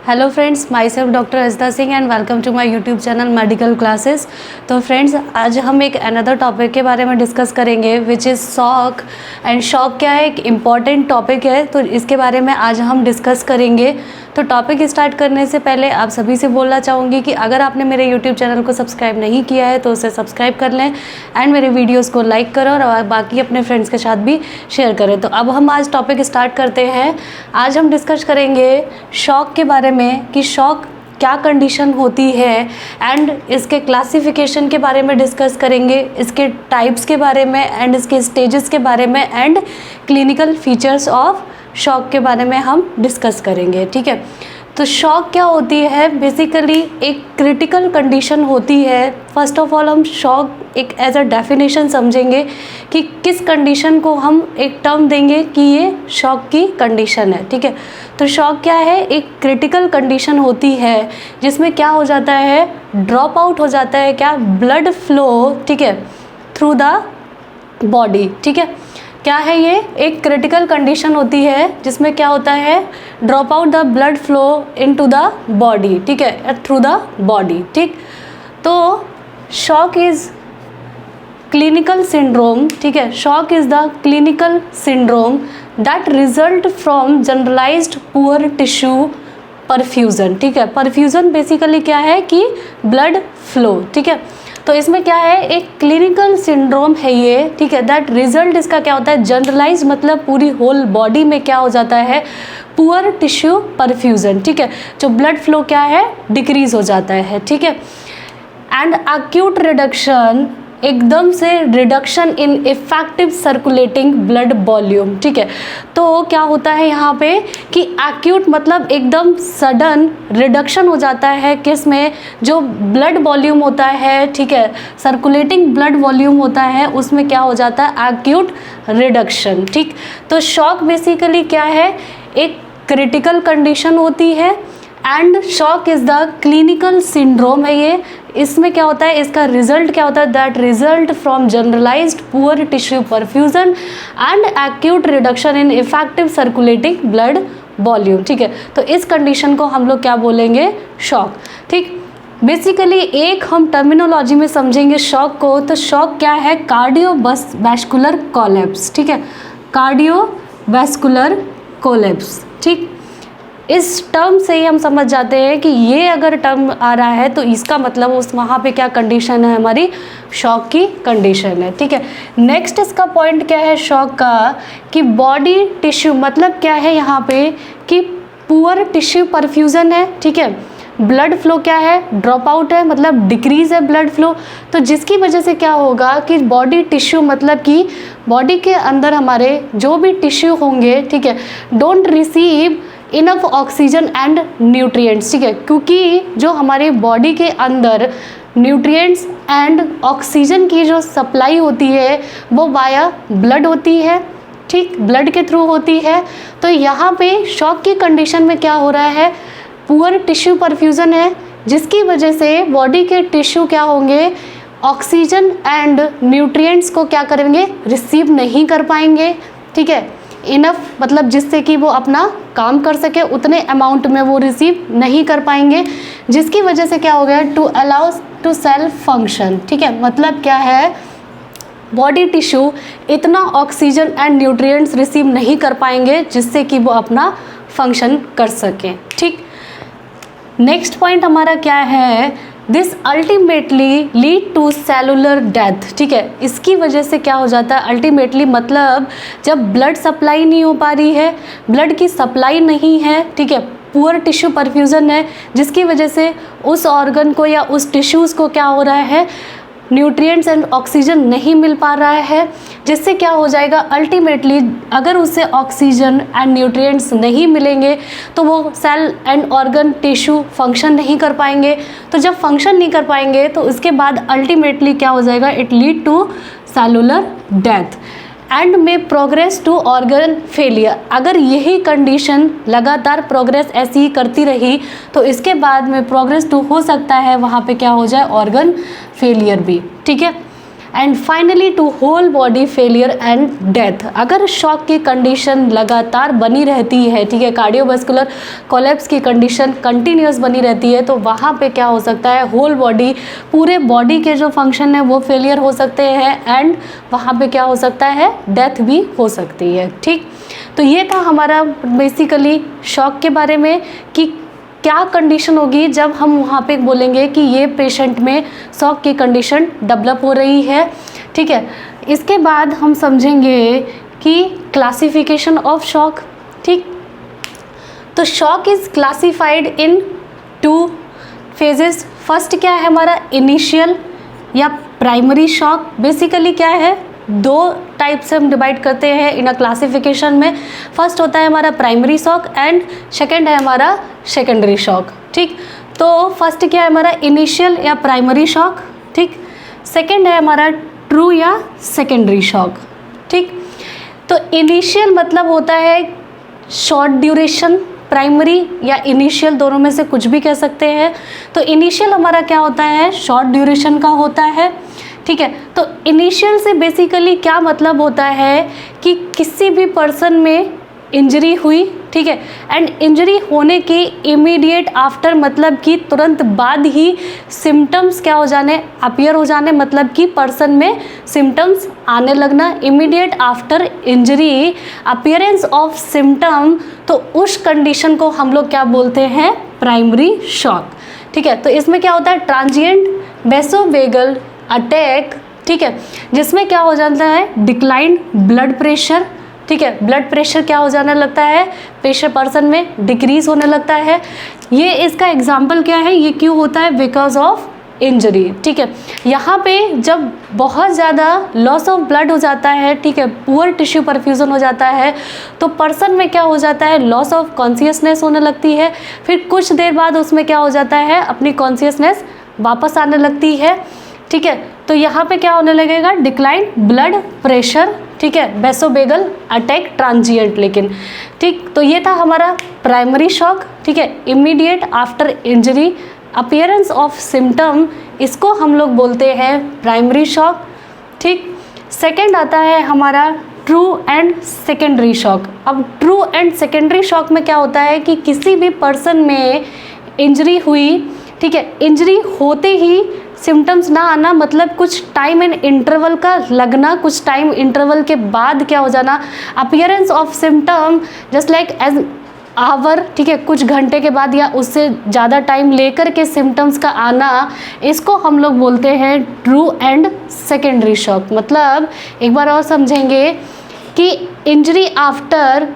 Hello friends, myself doctor Hasda Singh and welcome to my YouTube channel medical classes. तो friends, आज हम एक another topic के बारे में डिस्कस करेंगे which is shock. And shock क्या है, एक इम्पॉर्टेंट टॉपिक है, तो इसके बारे में आज हम डिस्कस करेंगे। तो टॉपिक स्टार्ट करने से पहले आप सभी से बोलना चाहूँगी कि अगर आपने मेरे यूट्यूब चैनल को सब्सक्राइब नहीं किया है तो उसे सब्सक्राइब कर लें एंड मेरे वीडियोज़ को लाइक करें और बाकी अपने फ्रेंड्स के साथ भी शेयर करें। तो अब हम आज टॉपिक स्टार्ट करते हैं। आज हम डिस्कस करेंगे शॉक के बारे में कि शॉक क्या कंडीशन होती है एंड इसके क्लासिफिकेशन के बारे में डिस्कस करेंगे, इसके टाइप्स के बारे में एंड इसके स्टेजेस के बारे में and clinical features of shock के बारे में हम डिस्कस करेंगे। ठीक है, तो शॉक क्या होती है? बेसिकली एक क्रिटिकल कंडीशन होती है। फर्स्ट ऑफ ऑल हम शॉक एक एज अ डेफिनेशन समझेंगे कि किस कंडीशन को हम एक टर्म देंगे कि ये शॉक की कंडीशन है। ठीक है, तो शॉक क्या है? एक क्रिटिकल कंडीशन होती है जिसमें क्या हो जाता है, ड्रॉप आउट हो जाता है क्या, ब्लड फ्लो, ठीक है, थ्रू द बॉडी। ठीक है, क्या है ये? एक क्रिटिकल कंडीशन होती है जिसमें क्या होता है, drop out the blood flow into the body, ठीक है, थ्रू द बॉडी। ठीक, तो शॉक इज़ क्लिनिकल सिंड्रोम, ठीक है, shock is the clinical syndrome that result from generalized poor tissue perfusion. ठीक है, परफ्यूज़न बेसिकली क्या है कि ब्लड फ्लो। ठीक है, तो इसमें क्या है, एक क्लिनिकल सिंड्रोम है ये। ठीक है, दैट रिजल्ट इसका क्या होता है, जनरलाइज मतलब पूरी होल बॉडी में क्या हो जाता है, पुअर टिश्यू परफ्यूज़न। ठीक है, जो ब्लड फ्लो क्या है, डिक्रीज हो जाता है। ठीक है, एंड एक्यूट रिडक्शन, एकदम से reduction in effective circulating blood volume. ठीक है, तो क्या होता है यहाँ पे कि एक्यूट मतलब एकदम सडन रिडक्शन हो जाता है किस में, जो ब्लड वॉल्यूम होता है, ठीक है, सर्कुलेटिंग ब्लड वॉल्यूम होता है, उसमें क्या हो जाता है, एक्यूट रिडक्शन। ठीक, तो शॉक बेसिकली क्या है, एक क्रिटिकल कंडीशन होती है and shock is the clinical syndrome है ये। इसमें क्या होता है, इसका रिजल्ट क्या होता है, that result from generalized poor tissue perfusion and acute reduction in effective circulating blood volume. ठीक है, तो इस कंडीशन को हम लोग क्या बोलेंगे, शॉक। ठीक, बेसिकली एक हम टर्मिनोलॉजी में समझेंगे शॉक को, तो शॉक क्या है, कार्डियोवैस्कुलर कोलैप्स। ठीक है, कार्डियोवैस्कुलर कोलैप्स। ठीक, इस टर्म से ही हम समझ जाते हैं कि ये अगर टर्म आ रहा है तो इसका मतलब उस वहाँ पे क्या कंडीशन है, हमारी शॉक की कंडीशन है। ठीक है, नेक्स्ट इसका पॉइंट क्या है शॉक का, कि बॉडी टिश्यू मतलब क्या है यहाँ पे कि पुअर टिश्यू परफ्यूज़न है। ठीक है, ब्लड फ्लो क्या है, ड्रॉप आउट है, मतलब डिक्रीज है ब्लड फ्लो। तो जिसकी वजह से क्या होगा कि बॉडी टिश्यू मतलब कि बॉडी के अंदर हमारे जो भी टिश्यू होंगे, ठीक है, don't receive enough oxygen and nutrients. ठीक है, क्योंकि जो हमारे बॉडी के अंदर न्यूट्रिएंट्स एंड ऑक्सीजन की जो सप्लाई होती है वो वाया ब्लड होती है। ठीक, ब्लड के थ्रू होती है। तो यहाँ पे शॉक की कंडीशन में क्या हो रहा है, पुअर टिश्यू परफ्यूज़न है, जिसकी वजह से बॉडी के टिश्यू क्या होंगे, ऑक्सीजन एंड न्यूट्रिएंट्स को क्या करेंगे, रिसीव नहीं कर पाएंगे। ठीक है, इनफ मतलब जिससे कि वो अपना काम कर सके उतने अमाउंट में वो रिसीव नहीं कर पाएंगे, जिसकी वजह से क्या हो गया, to allow to self function. ठीक है, मतलब क्या है, बॉडी टिश्यू इतना ऑक्सीजन एंड न्यूट्रिएंट्स रिसीव नहीं कर पाएंगे जिससे कि वो अपना फंक्शन कर सकें। ठीक, नेक्स्ट पॉइंट हमारा क्या है, this ultimately lead to cellular death. ठीक है, इसकी वजह से क्या हो जाता है, अल्टीमेटली मतलब जब ब्लड सप्लाई नहीं हो पा रही है, ब्लड की सप्लाई नहीं है, ठीक है, पुअर टिश्यू परफ्यूज़न है, जिसकी वजह से उस ऑर्गन को या उस टिश्यूज़ को क्या हो रहा है, न्यूट्रिएंट्स एंड ऑक्सीजन नहीं मिल पा रहा है, जिससे क्या हो जाएगा, अल्टीमेटली अगर उसे ऑक्सीजन एंड न्यूट्रिएंट्स नहीं मिलेंगे तो वो cell and organ tissue function नहीं कर पाएंगे। तो जब फंक्शन नहीं कर पाएंगे तो उसके बाद अल्टीमेटली क्या हो जाएगा, it lead to cellular death and may progress to organ failure. अगर यही कंडीशन लगातार प्रोग्रेस ऐसी ही करती रही तो इसके बाद में प्रोग्रेस टू हो सकता है वहाँ पे क्या हो जाए, ऑर्गन फेलियर भी। ठीक है, and finally to whole body failure and death. अगर शॉक की कंडीशन लगातार बनी रहती है, ठीक है, कार्डियोवास्कुलर कोलैप्स की कंडीशन कंटिन्यूस बनी रहती है, तो वहाँ पे क्या हो सकता है, होल बॉडी, पूरे बॉडी के जो फंक्शन है वो फेलियर हो सकते हैं एंड वहाँ पे क्या हो सकता है, डेथ भी हो सकती है। ठीक, तो ये था हमारा बेसिकली शॉक के बारे में कि क्या कंडीशन होगी जब हम वहाँ पे बोलेंगे कि ये पेशेंट में शॉक की कंडीशन डेवलप हो रही है। ठीक है, इसके बाद हम समझेंगे कि क्लासिफिकेशन ऑफ शॉक। ठीक, तो shock is classified in 2 phases. First क्या है हमारा, इनिशियल या प्राइमरी शॉक। बेसिकली क्या है, 2 टाइप से हम डिवाइड करते हैं इन अ क्लासिफिकेशन में। फर्स्ट होता है हमारा प्राइमरी शॉक एंड सेकंड है हमारा सेकेंडरी शॉक। ठीक, तो फर्स्ट क्या है हमारा, इनिशियल या प्राइमरी शॉक। ठीक, सेकंड है हमारा ट्रू या सेकेंडरी शॉक। ठीक, तो इनिशियल मतलब होता है शॉर्ट ड्यूरेशन, प्राइमरी या इनिशियल दोनों में से कुछ भी कह सकते हैं। तो इनिशियल हमारा क्या होता है, शॉर्ट ड्यूरेशन का होता है। ठीक है, तो इनिशियल से बेसिकली क्या मतलब होता है कि किसी भी पर्सन में इंजरी हुई, ठीक है, एंड इंजरी होने के इमीडिएट आफ्टर मतलब कि तुरंत बाद ही सिम्टम्स क्या हो जाने, अपीयर हो जाने, मतलब कि पर्सन में सिम्टम्स आने लगना। Immediate after injury appearance of symptom, तो उस कंडीशन को हम लोग क्या बोलते हैं, प्राइमरी शॉक। ठीक है, तो इसमें क्या होता है, ट्रांजिएंट वेसोवेगल अटैक, ठीक है, जिसमें क्या हो जाता है, डिक्लाइन ब्लड प्रेशर। ठीक है, ब्लड प्रेशर क्या हो जाने लगता है, प्रेशर पर्सन में डिक्रीज होने लगता है। ये इसका एग्जाम्पल क्या है, ये क्यों होता है, बिकॉज ऑफ इंजरी। ठीक है, यहाँ पे जब बहुत ज़्यादा लॉस ऑफ ब्लड हो जाता है, ठीक है, पुअर टिश्यू परफ्यूजन हो जाता है, तो पर्सन में क्या हो जाता है, लॉस ऑफ कॉन्शियसनेस होने लगती है। फिर कुछ देर बाद उसमें क्या हो जाता है, अपनी कॉन्शियसनेस वापस आने लगती है। ठीक है, तो यहाँ पे क्या होने लगेगा, डिक्लाइन ब्लड प्रेशर। ठीक है, वेसोवेगल अटैक ट्रांजिएंट लेकिन। ठीक, तो ये था हमारा प्राइमरी शॉक। ठीक है, immediate after injury appearance of symptom, इसको हम लोग बोलते हैं प्राइमरी शॉक। ठीक, सेकंड आता है हमारा ट्रू एंड सेकेंडरी शॉक। अब ट्रू एंड सेकेंडरी शॉक में क्या होता है कि किसी भी पर्सन में इंजरी हुई, ठीक है, इंजरी होते ही सिम्टम्स ना आना, मतलब कुछ टाइम एंड इंटरवल का लगना, कुछ टाइम इंटरवल के बाद क्या हो जाना, appearance of symptom just like as our. ठीक है, कुछ घंटे के बाद या उससे ज़्यादा टाइम लेकर के सिम्टम्स का आना, इसको हम लोग बोलते हैं ट्रू एंड सेकेंडरी शॉक। मतलब एक बार और समझेंगे कि इंजरी आफ्टर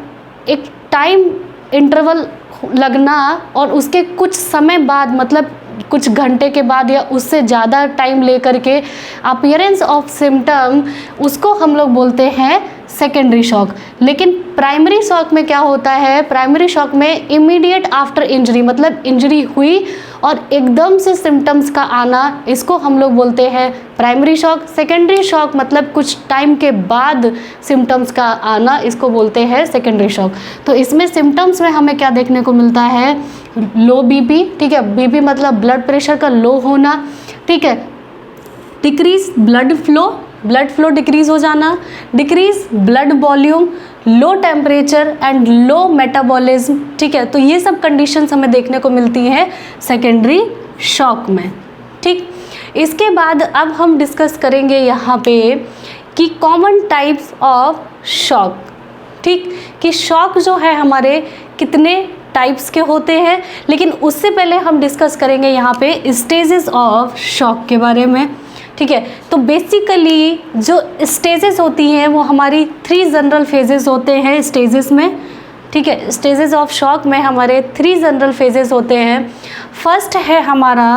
एक टाइम इंटरवल लगना और उसके कुछ समय बाद, मतलब कुछ घंटे के बाद या उससे ज़्यादा टाइम लेकर के अपीयरेंस ऑफ सिम्टम, उसको हम लोग बोलते हैं सेकेंडरी शॉक। लेकिन प्राइमरी शॉक में क्या होता है, प्राइमरी शॉक में इमीडिएट आफ्टर इंजरी, मतलब इंजरी हुई और एकदम से सिम्टम्स का आना, इसको हम लोग बोलते हैं प्राइमरी शॉक। सेकेंडरी शॉक मतलब कुछ टाइम के बाद सिम्टम्स का आना, इसको बोलते हैं सेकेंडरी शॉक। तो इसमें सिम्टम्स में हमें क्या देखने को मिलता है, लो बीपी। ठीक है, बीपी मतलब ब्लड प्रेशर का लो होना। ठीक है, डिक्रीज ब्लड फ्लो डिक्रीज हो जाना, decrease blood volume, low temperature and low metabolism. ठीक है, तो ये सब कंडीशंस हमें देखने को मिलती हैं सेकेंडरी शॉक में। ठीक, इसके बाद अब हम डिस्कस करेंगे यहाँ पे कि कॉमन टाइप्स ऑफ शॉक। ठीक, कि शॉक जो है हमारे कितने टाइप्स के होते हैं, लेकिन उससे पहले हम डिस्कस करेंगे यहाँ पे स्टेजेस ऑफ शॉक के बारे में। ठीक है, तो बेसिकली जो स्टेजेस होती हैं वो हमारी 3 जनरल फेजेस होते हैं स्टेजेस में। ठीक है, स्टेजेस ऑफ शॉक में हमारे 3 जनरल फेजेस होते हैं। फर्स्ट है हमारा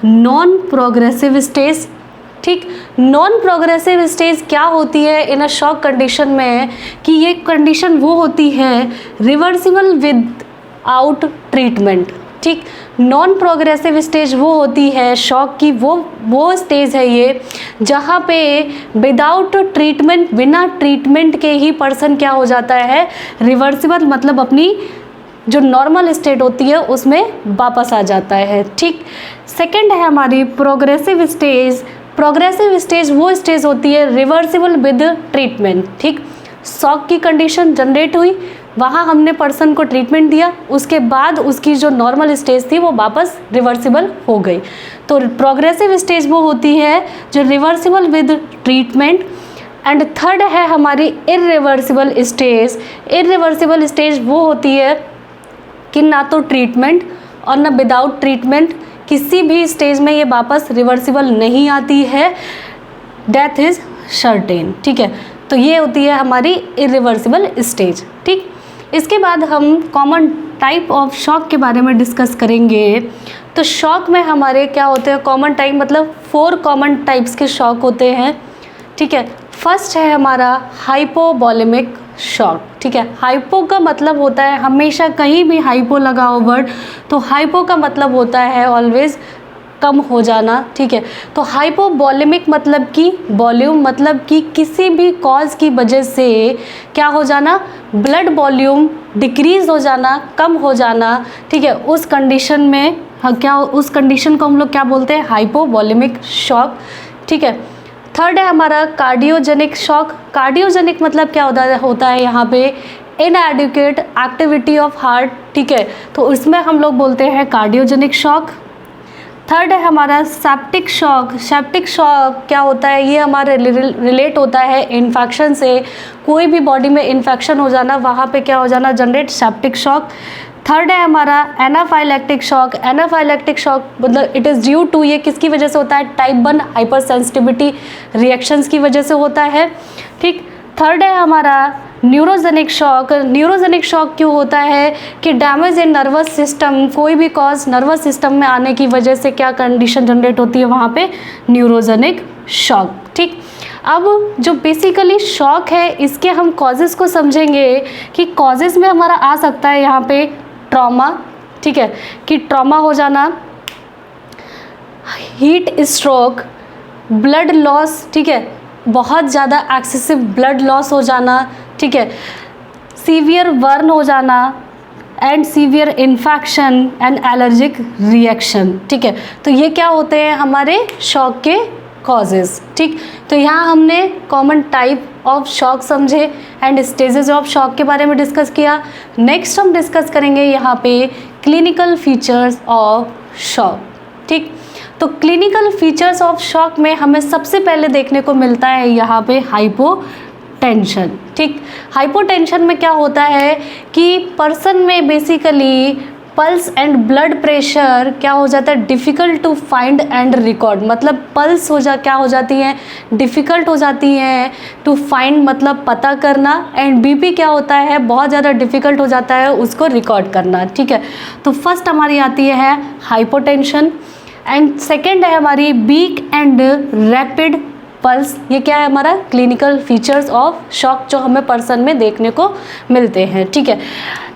नॉन प्रोग्रेसिव स्टेज। ठीक, नॉन प्रोग्रेसिव स्टेज क्या होती है इन अ शॉक कंडीशन में, कि ये कंडीशन वो होती है रिवर्सिबल विद आउट ट्रीटमेंट। ठीक, नॉन प्रोग्रेसिव स्टेज वो होती है शॉक की, वो स्टेज है ये जहाँ पे विदाउट ट्रीटमेंट, बिना ट्रीटमेंट के ही पर्सन क्या हो जाता है, रिवर्सिबल मतलब अपनी जो नॉर्मल स्टेट होती है उसमें वापस आ जाता है। ठीक, सेकंड है हमारी प्रोग्रेसिव स्टेज, प्रोग्रेसिव स्टेज वो स्टेज होती है रिवर्सिबल विद ट्रीटमेंट, ठीक। शॉक की कंडीशन जनरेट हुई, वहाँ हमने पर्सन को ट्रीटमेंट दिया, उसके बाद उसकी जो नॉर्मल स्टेज थी वो वापस रिवर्सिबल हो गई। तो प्रोग्रेसिव स्टेज वो होती है जो reversible with treatment. And third है हमारी इरिवर्सिबल स्टेज। इरिवर्सिबल स्टेज वो होती है कि ना तो ट्रीटमेंट और ना विदाउट ट्रीटमेंट किसी भी स्टेज में ये वापस रिवर्सिबल नहीं आती है, डेथ इज़ सर्टेन, ठीक है। तो ये होती है हमारी इरिवर्सिबल स्टेज, ठीक। इसके बाद हम कॉमन टाइप ऑफ शॉक के बारे में डिस्कस करेंगे। तो शॉक में हमारे क्या होते हैं, कॉमन टाइप मतलब 4 कॉमन टाइप्स के शॉक होते हैं, ठीक है। फर्स्ट है हमारा हाइपोवॉलेमिक शॉक, ठीक है। हाइपो का मतलब होता है, हमेशा कहीं भी हाइपो लगा हो वर्ड, तो हाइपो का मतलब होता है ऑलवेज कम हो जाना, ठीक है। तो हाइपोवॉलेमिक मतलब कि वॉल्यूम, मतलब कि किसी भी कॉज की वजह से क्या हो जाना, ब्लड वॉल्यूम डिक्रीज हो जाना, कम हो जाना, ठीक है। उस कंडीशन में उस कंडीशन को हम लोग क्या बोलते हैं, हाइपोवॉलेमिक शॉक, ठीक है। थर्ड है हमारा कार्डियोजेनिक शॉक। कार्डियोजेनिक मतलब क्या होता है यहाँ पे, इनएडिक्वेट एक्टिविटी ऑफ हार्ट, ठीक है। तो उसमें हम लोग बोलते हैं कार्डियोजेनिक शॉक। थर्ड है हमारा सेप्टिक शॉक। सेप्टिक शॉक क्या होता है, ये हमारे रिलेट होता है इन्फेक्शन से, कोई भी बॉडी में इन्फेक्शन हो जाना, वहाँ पे क्या हो जाना, जनरेट सेप्टिक शॉक। थर्ड है हमारा एनाफाइलैक्टिक शॉक। एनाफाइलैक्टिक शॉक मतलब इट इज़ ड्यू टू, ये किसकी वजह से होता है, टाइप 1 हाइपर सेंसिटिविटी रिएक्शंस की वजह से होता है, ठीक। थर्ड है हमारा न्यूरोजेनिक शॉक। न्यूरोजेनिक शॉक क्यों होता है कि डैमेज इन नर्वस सिस्टम, कोई भी कॉज नर्वस सिस्टम में आने की वजह से क्या कंडीशन जनरेट होती है, वहाँ पे न्यूरोजेनिक शॉक, ठीक। अब जो बेसिकली शॉक है इसके हम कॉजेज़ को समझेंगे कि कॉजेज़ में हमारा आ सकता है यहाँ पे ट्रॉमा, ठीक है, कि ट्रॉमा हो जाना, हीट स्ट्रोक, ब्लड लॉस, ठीक है, बहुत ज़्यादा एक्सेसिव ब्लड लॉस हो जाना, ठीक है, सीवियर बर्न हो जाना and severe infection and allergic reaction, ठीक है। तो ये क्या होते हैं हमारे शॉक के कॉजेज़, ठीक। तो यहाँ हमने कॉमन टाइप ऑफ शॉक समझे एंड स्टेजेस ऑफ शॉक के बारे में डिस्कस किया। नेक्स्ट हम डिस्कस करेंगे यहाँ पे क्लिनिकल फीचर्स ऑफ शॉक, ठीक। तो क्लिनिकल फीचर्स ऑफ शॉक में हमें सबसे पहले देखने को मिलता है यहाँ पे हाइपोटेंशन, ठीक। हाइपोटेंशन में क्या होता है कि पर्सन में basically pulse and blood pressure क्या हो जाता है, difficult to find and record, मतलब पल्स क्या हो जाती हैं, डिफ़िकल्ट हो जाती हैं टू फाइंड, मतलब पता करना, एंड बीपी क्या होता है, बहुत ज़्यादा डिफ़िकल्ट हो जाता है उसको रिकॉर्ड करना, ठीक है। तो फर्स्ट हमारी आती है हाइपोटेंशन एंड सेकेंड है हमारी वीक एंड रैपिड पल्स। ये क्या है हमारा क्लिनिकल फीचर्स ऑफ शॉक जो हमें पर्सन में देखने को मिलते हैं, ठीक है।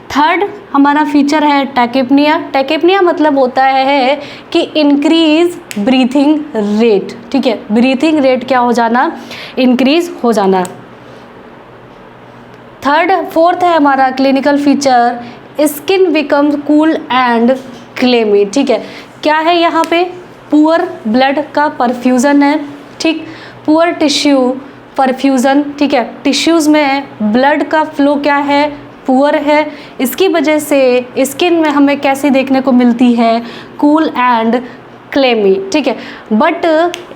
थर्ड हमारा फीचर है टैकेपनिया। टैकेपनिया मतलब होता है कि इंक्रीज ब्रीथिंग रेट, ठीक है, ब्रीथिंग रेट क्या हो जाना, इंक्रीज हो जाना। फोर्थ है हमारा clinical feature skin becomes cool and clammy, ठीक है। क्या है यहाँ पे, पुअर ब्लड का परफ्यूज़न है, ठीक, पुअर टिश्यू परफ्यूज़न, ठीक है, टिश्यूज़ में ब्लड का फ्लो क्या है, पुअर है, इसकी वजह से स्किन में हमें कैसी देखने को मिलती है, कूल एंड क्लेमी, ठीक है। But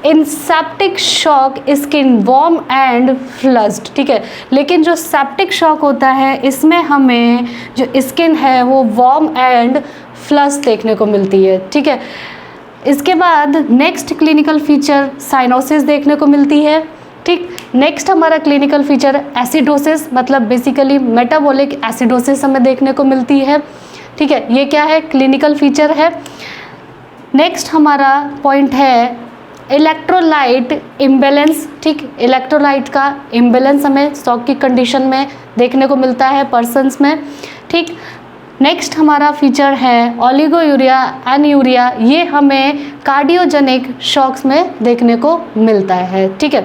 in septic shock skin warm and flushed, ठीक है। लेकिन जो सेप्टिक शॉक होता है इसमें हमें जो स्किन है वो वार्म एंड फ्लस्ड देखने को मिलती है, ठीक है। इसके बाद नेक्स्ट क्लिनिकल फीचर साइनोसिस देखने को मिलती है, ठीक। नेक्स्ट हमारा क्लिनिकल फीचर एसिडोसिस, मतलब बेसिकली मेटाबॉलिक एसिडोसिस हमें देखने को मिलती है, ठीक है। ये क्या है, क्लिनिकल फीचर है। नेक्स्ट हमारा पॉइंट है इलेक्ट्रोलाइट इम्बैलेंस, ठीक, इलेक्ट्रोलाइट का इम्बैलेंस हमें शॉक की कंडीशन में देखने को मिलता है पर्सन्स में, ठीक। नेक्स्ट हमारा फीचर है ओलिगोयूरिया एनयूरिया, ये हमें कार्डियोजेनिक शॉक्स में देखने को मिलता है, ठीक है।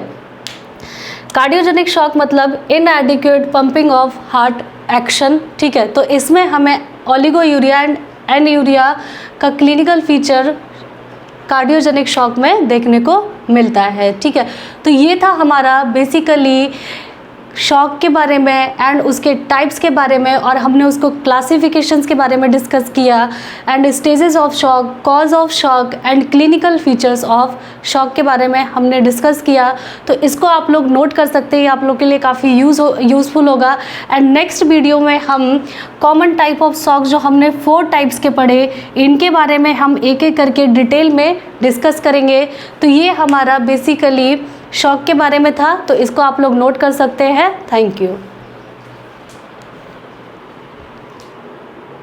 कार्डियोजेनिक शॉक मतलब इनएडिक्वेट पंपिंग ऑफ हार्ट एक्शन, ठीक है। तो इसमें हमें ओलिगोयूरिया एंड एनयूरिया का क्लिनिकल फीचर कार्डियोजेनिक शॉक में देखने को मिलता है। ठीक है, तो ये था हमारा बेसिकली शॉक के बारे में एंड उसके टाइप्स के बारे में, और हमने उसको क्लासिफिकेशंस के बारे में डिस्कस किया and stages of shock, cause of shock and clinical features of shock के बारे में हमने डिस्कस किया। तो इसको आप लोग नोट कर सकते हैं, आप लोग के लिए काफ़ी यूज़फुल होगा। एंड नेक्स्ट वीडियो में हम कॉमन टाइप ऑफ शॉक जो हमने 4 टाइप्स के पढ़े, इनके बारे में हम एक एक करके डिटेल में डिस्कस करेंगे। तो ये हमारा बेसिकली शॉक के बारे में था, तो इसको आप लोग नोट कर सकते हैं। Thank you.